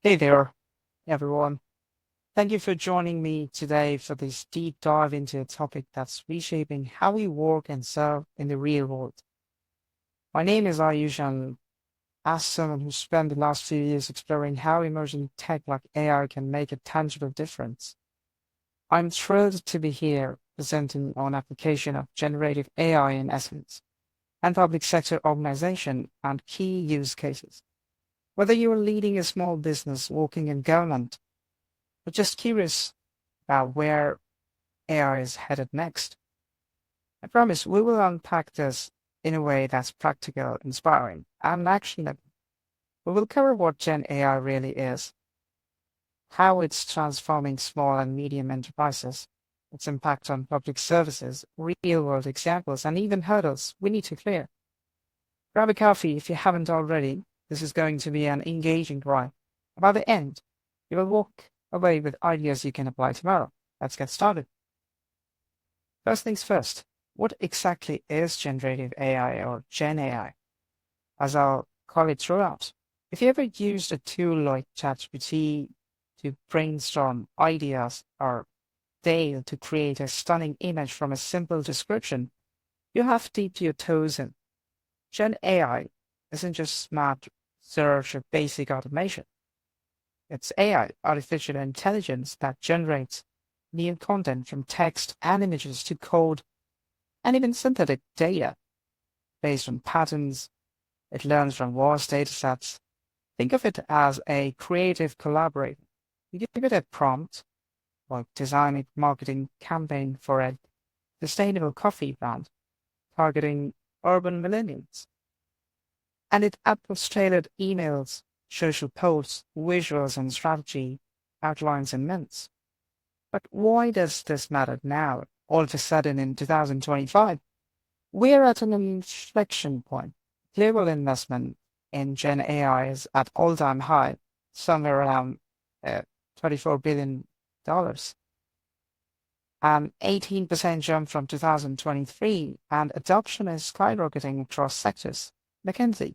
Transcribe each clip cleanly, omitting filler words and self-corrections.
Hey there, everyone. Thank you for joining me today for this deep dive into a topic that's reshaping how we work and serve in the real world. My name is Ayush, and as someone who spent the last few years exploring how emerging tech like AI can make a tangible difference, I'm thrilled to be here presenting on application of generative AI in essence and public sector organization and key use cases. Whether you are leading a small business, working in government, but just curious about where AI is headed next. I promise we will unpack this in a way that's practical, inspiring, and actionable. We will cover what Gen AI really is, how it's transforming small and medium enterprises, its impact on public services, real-world examples, and even hurdles we need to clear. Grab a coffee if you haven't already. This is going to be an engaging ride. By the end, you will walk away with ideas you can apply tomorrow. Let's get started. First things first, what exactly is generative AI or Gen AI, as I'll call it throughout? If you ever used a tool like ChatGPT to brainstorm ideas or Dale to create a stunning image from a simple description, you have dipped your toes in. Gen AI isn't just smart search or basic automation. It's AI, artificial intelligence, that generates new content from text and images to code and even synthetic data based on patterns. It learns from vast datasets. Think of it as a creative collaborator. You give it a prompt, like design a marketing campaign for a sustainable coffee brand targeting urban millennials, and it outputs tailored emails, social posts, visuals, and strategy outlines in minutes. But why does this matter now, all of a sudden in 2025? We're at an inflection point. Global investment in Gen AI is at all-time high, somewhere around $24 billion, an 18% jump from 2023, and adoption is skyrocketing across sectors. McKinsey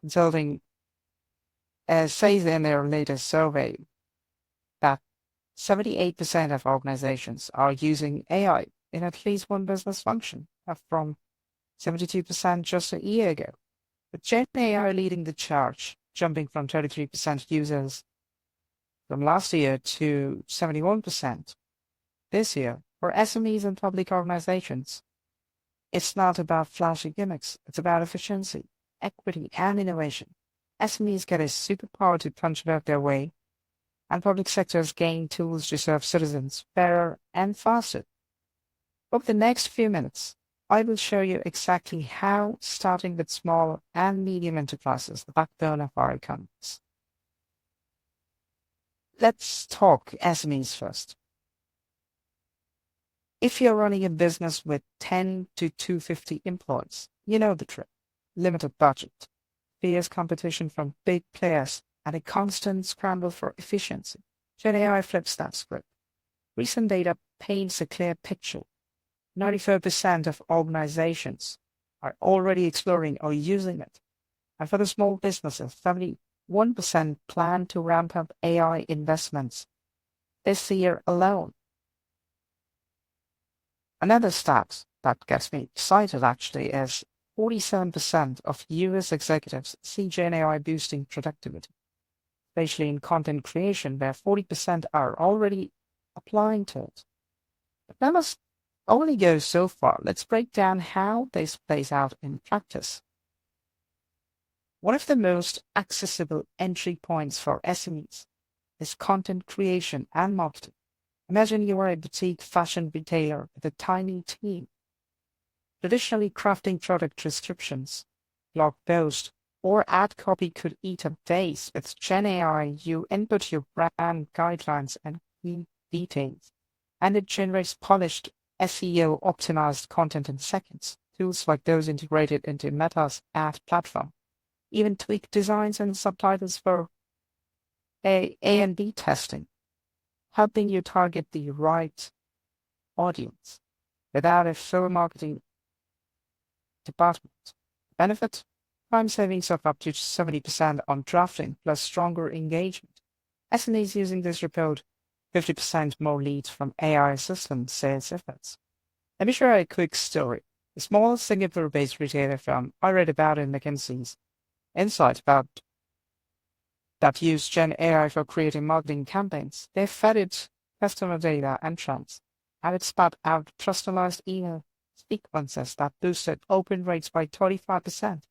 Consulting says in their latest survey that 78% of organizations are using AI in at least one business function, up from 72% just a year ago. But Gen AI leading the charge, jumping from 33% users from last year to 71% this year for SMEs and public organizations. It's not about flashy gimmicks, it's about efficiency, equity, and innovation. SMEs get a superpower to punch above their way, and public sectors gain tools to serve citizens fairer and faster. Over the next few minutes, I will show you exactly how, starting with small and medium enterprises, the backbone of our economies. Let's talk SMEs first. If you're running a business with 10 to 250 employees, you know the trick. Limited budget, fierce competition from big players, and a constant scramble for efficiency. Gen AI flips that script. Recent data paints a clear picture. 94% of organizations are already exploring or using it. And for the small businesses, 71% plan to ramp up AI investments this year alone. Another stat that gets me excited actually is 47% of US executives see Gen AI boosting productivity, especially in content creation, where 40% are already applying to it. But that must only go so far. Let's break down how this plays out in practice. One of the most accessible entry points for SMEs is content creation and marketing. Imagine you are a boutique fashion retailer with a tiny team. Traditionally, crafting product descriptions, blog posts, or ad copy could eat up days. With Gen AI, you input your brand guidelines and key details, and it generates polished SEO-optimized content in seconds. Tools like those integrated into Meta's ad platform even tweak designs and subtitles for A and B testing, helping you target the right audience without a full marketing department. Benefit? Time savings of up to 70% on drafting, plus stronger engagement. SMEs using this report 50% more leads from AI system sales efforts. Let me share a quick story. A small Singapore-based retailer firm I read about in McKinsey's Insight about that use Gen AI for creating marketing campaigns. They fed it customer data and trends, and it spat out personalized email sequences that boosted open rates by 35%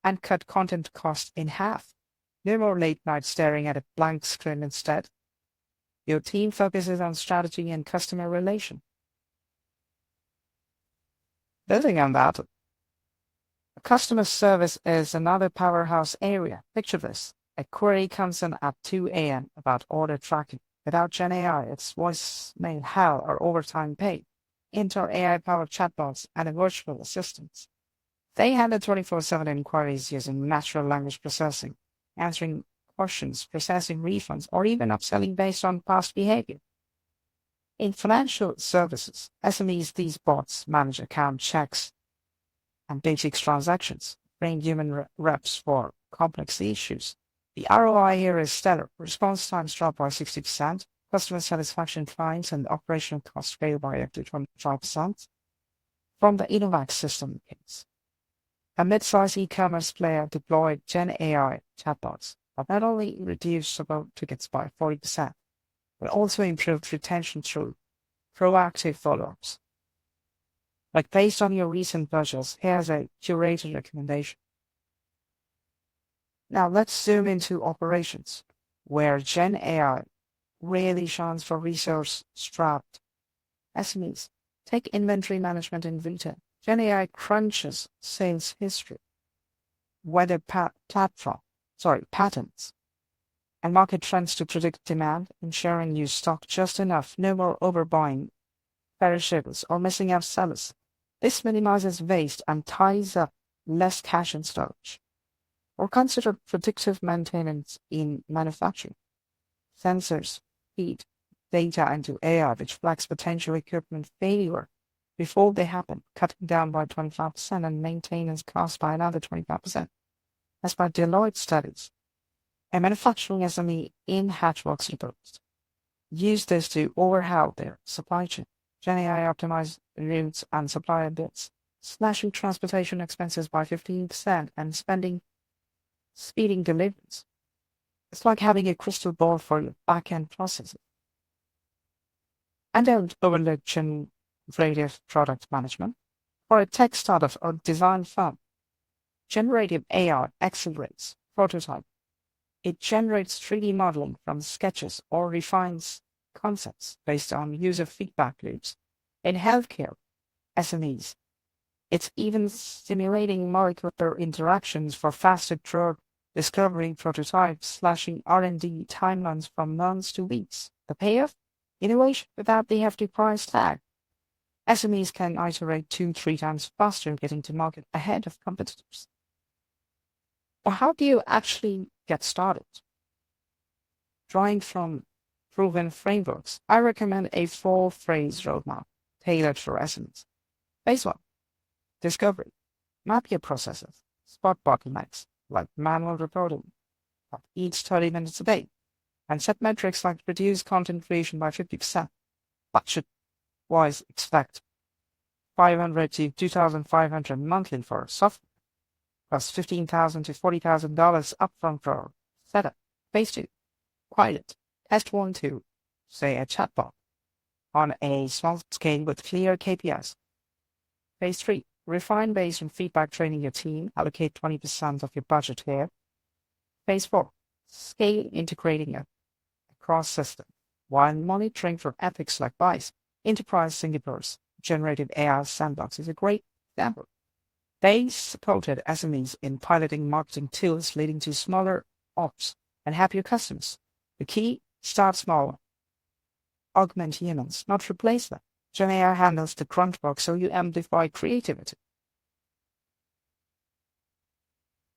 and cut content costs in half. No more late night staring at a blank screen instead. Your team focuses on strategy and customer relation. Building on that, customer service is another powerhouse area. Picture this. A query comes in at 2 a.m. about order tracking. Without Gen AI, it's voicemail, hell, or overtime pay. Enter AI-powered chatbots and virtual assistants. They handle 24/7 inquiries using natural language processing, answering questions, processing refunds, or even upselling based on past behavior. In financial services, SMEs, these bots manage account checks and basic transactions, train human reps for complex issues. The ROI here is stellar. Response times drop by 60%, customer satisfaction climbs, and operational costs fail by up to 25%. From the Innovax system case, a mid-sized e-commerce player deployed Gen AI chatbots that not only reduced support tickets by 40%, but also improved retention through proactive follow-ups. Like based on your recent purchase, here's a curated recommendation. Now let's zoom into operations, where Gen AI really shines for resource-strapped SMEs. Take inventory management in retail. Gen AI crunches sales history, weather patterns, and market trends to predict demand, ensuring you stock just enough, no more overbuying perishables or missing out sellers. This minimizes waste and ties up less cash in storage. Or consider predictive maintenance in manufacturing. Sensors feed data into AI which flags potential equipment failure before they happen, cutting down by 25% and maintenance costs by another 25%. As per Deloitte studies, a manufacturing SME in Hatchbox reports use this to overhaul their supply chain. Gen AI optimize routes and supplier bids, slashing transportation expenses by 15% and speeding deliveries. It's like having a crystal ball for your back-end processing. And don't overlook generative product management. For a tech startup or design firm, generative AI accelerates prototype. It generates 3D modeling from sketches or refines concepts based on user feedback loops. In healthcare, SMEs, it's even simulating molecular interactions for faster drug discovery prototypes, slashing R&D timelines from months to weeks. The payoff? Innovation without the hefty price tag. SMEs can iterate 2-3 times faster, getting to market ahead of competitors. But how do you actually get started? Drawing from proven frameworks, I recommend a 4-phase roadmap tailored for SMEs. Phase 1. Discovery. Map your processes. Spot bottlenecks, like manual reporting, that eats 30 minutes a day, and set metrics like reduce content creation by 50%. Budget-wise, expect $500 to $2,500 monthly for software, plus $15,000 to $40,000 upfront for setup. Phase 2. Pilot. Test 1 to, say, a chatbot on a small scale with clear KPIs. Phase 3. Refine based on feedback, training your team. Allocate 20% of your budget here. Phase 4. Scale, integrating it across system while monitoring for ethics like bias. Enterprise Singapore's Generative AI Sandbox is a great example. They supported SMEs in piloting marketing tools, leading to smaller ops and happier customers. The key: start small. Augment humans, not replace them. Gen AI handles the grunt work, so you amplify creativity.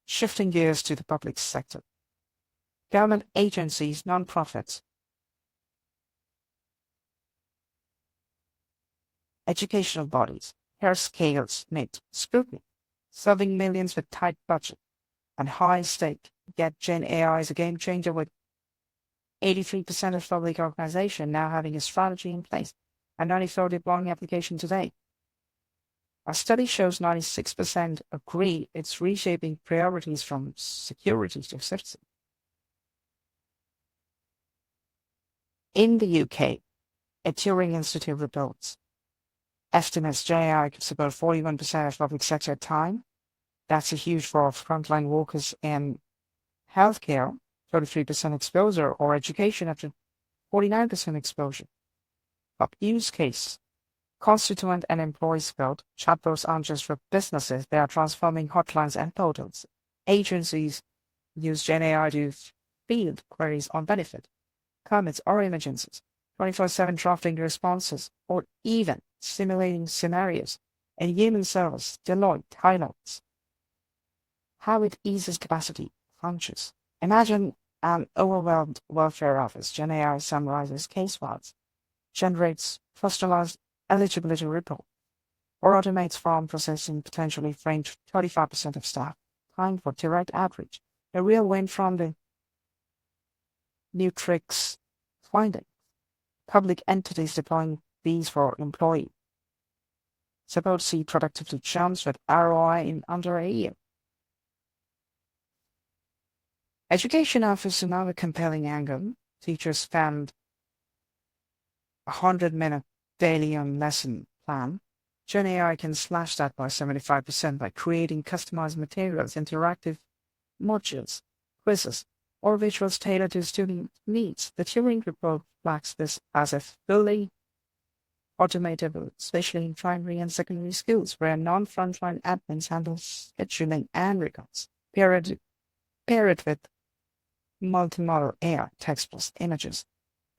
Shifting gears to the public sector. Government agencies, non-profits, educational bodies, here scales need scrutiny. Serving millions with tight budget and high stake, yet Gen AI is a game changer with 83% of public organizations now having a strategy in place, and 94% deploying application today. A study shows 96% agree it's reshaping priorities from security to citizen. In the UK, a Turing Institute reports estimates GenAI could support 41% of public sector time. That's a huge for frontline workers in healthcare, 33% exposure, or education up to 49% exposure. Top use case. Constituent and employee support. Chatbots aren't just for businesses, they are transforming hotlines and portals. Agencies use GenAI to field queries on benefit, comments, or emergencies, 24/7 drafting responses, or even simulating scenarios. In human service, Deloitte highlights how it eases capacity crunches. Imagine an overwhelmed welfare office. GenAI summarizes case files, generates personalized eligibility report, or automates form processing, potentially freeing 35% of staff time for direct outreach. A real win from the new tricks finding. Public entities deploying these for employee support see productivity jumps with ROI in under a year. Education offers another compelling angle. Teachers spend 100-minute daily on lesson plan. GenAI can slash that by 75% by creating customized materials, interactive modules, quizzes, or visuals tailored to student needs. The Turing report flags this as a fully automatable, especially in primary and secondary schools, where non-frontline admins handle scheduling and records. Pair it with multimodal AI, text plus images,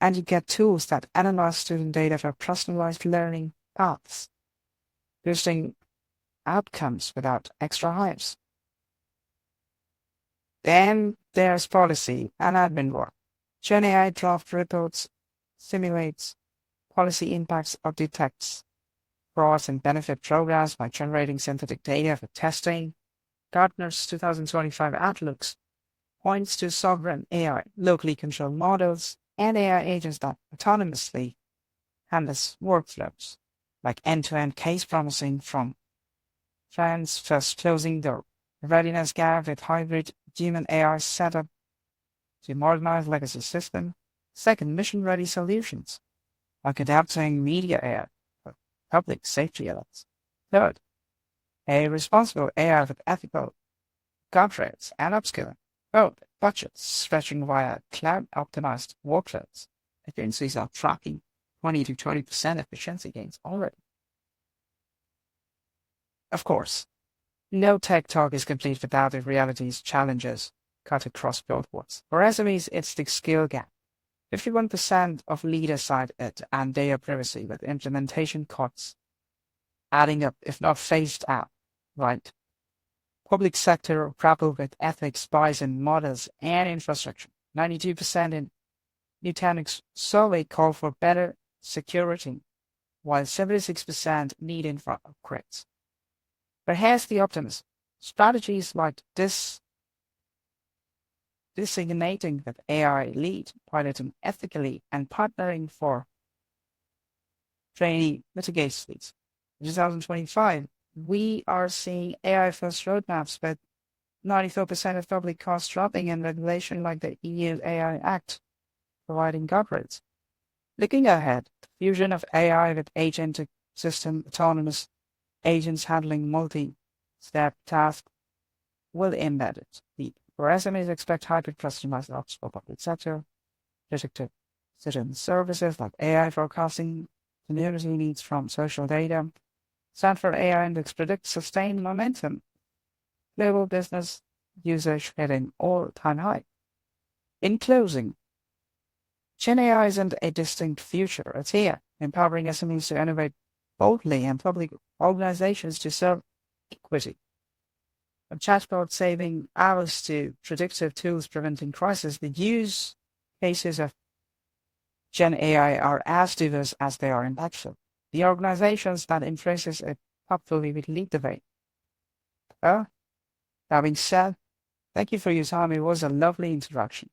and you get tools that analyze student data for personalized learning paths, boosting outcomes without extra hires. Then there's policy and admin work. GenAI draft reports, simulates policy impacts, or detects frauds and benefit programs by generating synthetic data for testing. Gartner's 2025 outlooks points to sovereign AI, locally controlled models, and AI agents that autonomously handle workflows, like end-to-end case promising from clients first closing the readiness gap with hybrid human AI setup to modernize legacy system. Second, mission-ready solutions, like adapting media AI for public safety alerts. Third, a responsible AI with ethical guardrails and upskilling. Fourth, budgets stretching via cloud-optimized workloads. Agencies are tracking 20 to 20% efficiency gains already. Of course, no tech talk is complete without the reality's challenges cut across both worlds. For SMEs, it's the skill gap. 51% of leaders cite it, and data privacy, with implementation costs adding up, if not phased out. Right. Public sector grapple with ethics, bias in models, and infrastructure. 92% in Nutanix survey call for better security, while 76% need infra upgrades. But here's the optimism. Strategies like designating with AI lead, piloting ethically, and partnering for training mitigates these. In 2025, we are seeing AI-first roadmaps with 94% of public costs dropping and regulation like the EU AI Act providing guardrails. Looking ahead, the fusion of AI with agentic system autonomous agents handling multi-step tasks will embed it deep. For SMEs, expect hybrid customized ops for public sector, predictive citizen services like AI forecasting, community needs from social data. Stanford AI Index predicts sustained momentum. Global business usage hitting all-time high. In closing, GenAI isn't a distinct future. It's here, empowering SMEs to innovate boldly and public organizations to serve equity. From chatbot saving hours to predictive tools preventing crisis, the use cases of GenAI are as diverse as they are impactful. The organizations that embraces it hopefully will lead the way. That being said, thank you for your time. It was a lovely introduction.